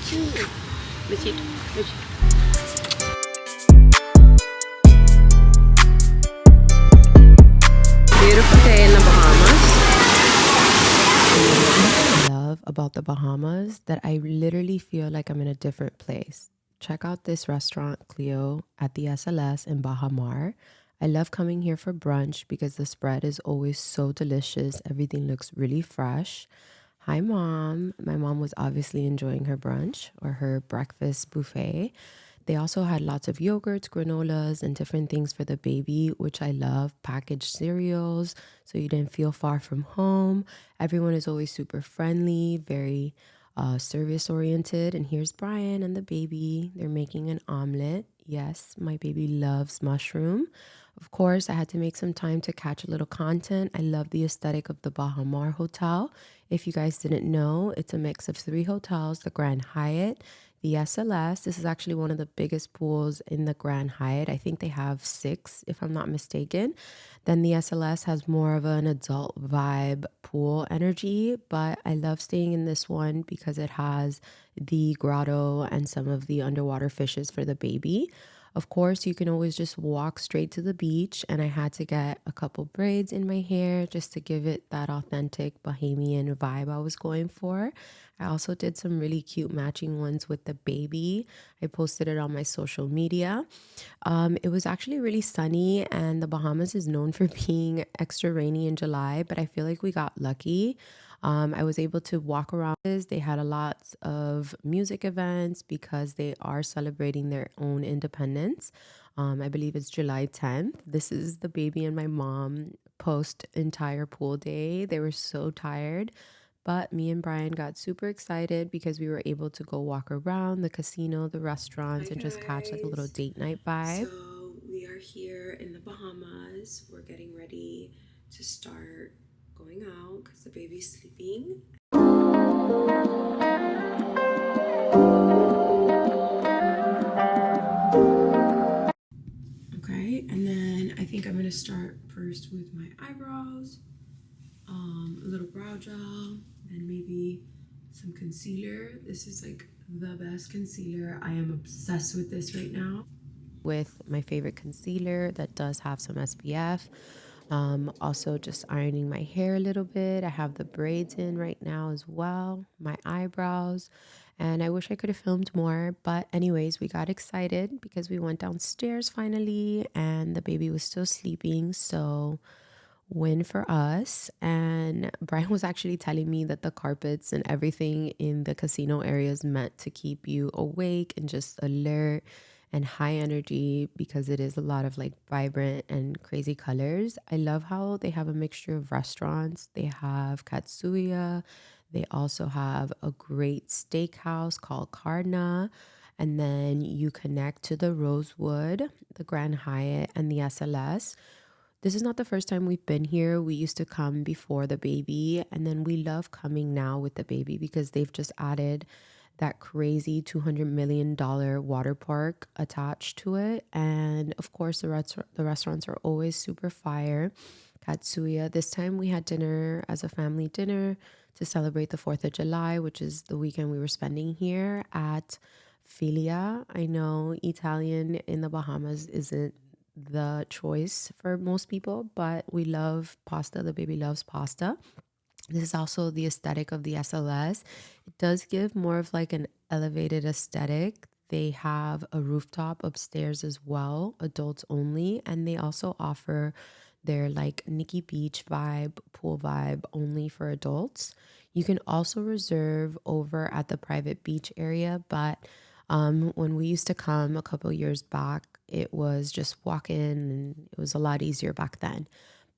Besito. Beautiful day in the Bahamas. What I love about the Bahamas that I literally feel like I'm in a different place. Check out this restaurant, Cleo, at the SLS in Baha Mar. I love coming here for brunch because the spread is always so delicious. Everything looks really fresh. Hi, Mom. My mom was obviously enjoying her brunch or her breakfast buffet. They also had lots of yogurts, granolas, and different things for the baby, which I love. Packaged cereals, so you didn't feel far from home. Everyone is always super friendly, very service oriented. And here's Brian and the baby. They're making an omelet. Yes, my baby loves mushroom. Of course, I had to make some time to catch a little content. I love the aesthetic of the Baha Mar Hotel. If you guys didn't know, it's a mix of 3 hotels, the Grand Hyatt, the SLS. This is actually one of the biggest pools in the Grand Hyatt. I think they have 6, if I'm not mistaken. Then the SLS has more of an adult vibe pool energy, but I love staying in this one because it has the grotto and some of the underwater fishes for the baby. Of course, you can always just walk straight to the beach, and I had to get a couple braids in my hair just to give it that authentic Bahamian vibe I was going for. I also did some really cute matching ones with the baby. I posted it on my social media. It was actually really sunny, and the Bahamas is known for being extra rainy in July, but I feel like we got lucky. I was able to walk around. They had a lot of music events because they are celebrating their own independence. I believe it's July 10th. This is the baby and my mom post entire pool day. They were so tired. But me and Brian got super excited because we were able to go walk around the casino, the restaurants, and just catch like a little date night vibe. So we are here in the Bahamas. We're getting ready to start going out because the baby's sleeping. Okay, and then I think I'm gonna start first with my eyebrows, a little brow gel, and maybe some concealer. This is like the best concealer. I am obsessed with this right now. With my favorite concealer that does have some SPF. Also just ironing my hair a little bit. I have the braids in right now as well, my eyebrows, and I wish I could have filmed more. But anyways, we got excited because we went downstairs finally and the baby was still sleeping. So win for us. And Brian was actually telling me that the carpets and everything in the casino area is meant to keep you awake and just alert and high energy because it is a lot of like vibrant and crazy colors. I love how they have a mixture of restaurants. They have Katsuya. They also have a great steakhouse called Karna. And then you connect to the Rosewood, the Grand Hyatt, and the SLS. This is not the first time we've been here. We used to come before the baby, and then we love coming now with the baby because they've just added that crazy $200 million water park attached to it. And of course, the restaurants are always super fire. Katsuya, this time we had dinner as a family dinner to celebrate the 4th of July, which is the weekend we were spending here at Fili'a. I know Italian in the Bahamas isn't the choice for most people, but we love pasta. The baby loves pasta. This is also the aesthetic of the SLS. It does give more of like an elevated aesthetic. They have a rooftop upstairs as well, adults only, and they also offer their like Nikki Beach vibe, pool vibe only for adults. You can also reserve over at the private beach area, but when we used to come a couple years back, it was just walk in and it was a lot easier back then.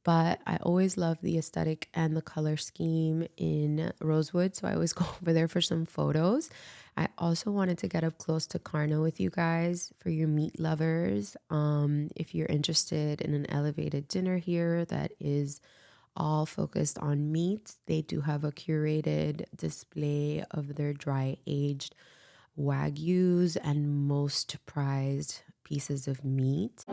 But I always love the aesthetic and the color scheme in Rosewood, so I always go over there for some photos. I also wanted to get up close to Karna with you guys for your meat lovers. If you're interested in an elevated dinner here that is all focused on meat, they do have a curated display of their dry aged Wagyus and most prized pieces of meat.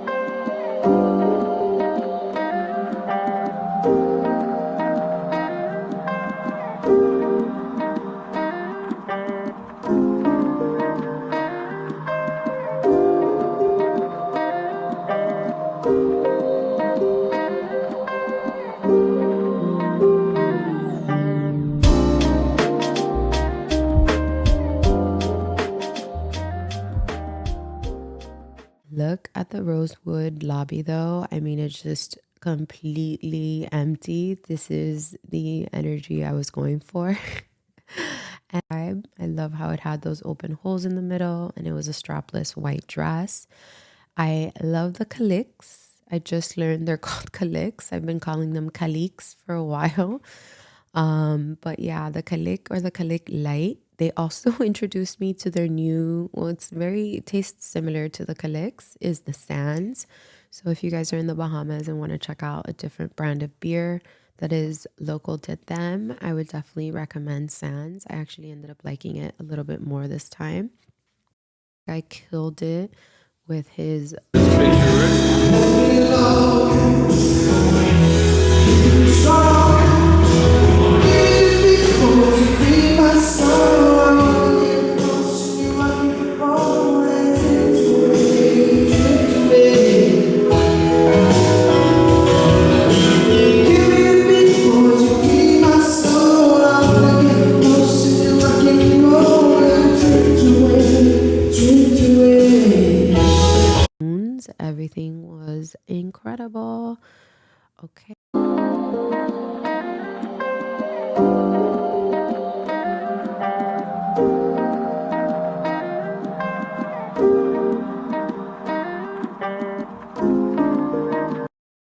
look at the Rosewood lobby though, I mean, it's just completely empty. This is the energy I was going for. And I love how it had those open holes in the middle and it was a strapless white dress. I love the calics. I just learned they're called calics. I've been calling them caliques for a while. But yeah, the calic or the calic light, they also introduced me to their new, well, it tastes similar to the calics, is the Sands. So if you guys are in the Bahamas and want to check out a different brand of beer that is local to them, I would definitely recommend Sands. I actually ended up liking it a little bit more this time. I killed it with his everything was incredible. Okay.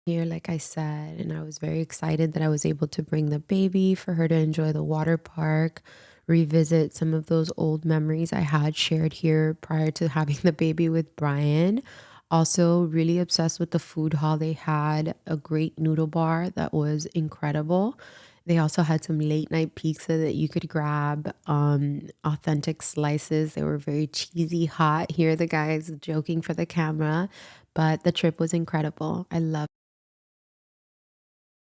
Here, like I said, and I was very excited that I was able to bring the baby for her to enjoy the water park, revisit some of those old memories I had shared here prior to having the baby with Brian. Also, really obsessed with the food hall. They had a great noodle bar that was incredible. They also had some late night pizza that you could grab, authentic slices. They were very cheesy hot. Here, the guys joking for the camera, but the trip was incredible. I love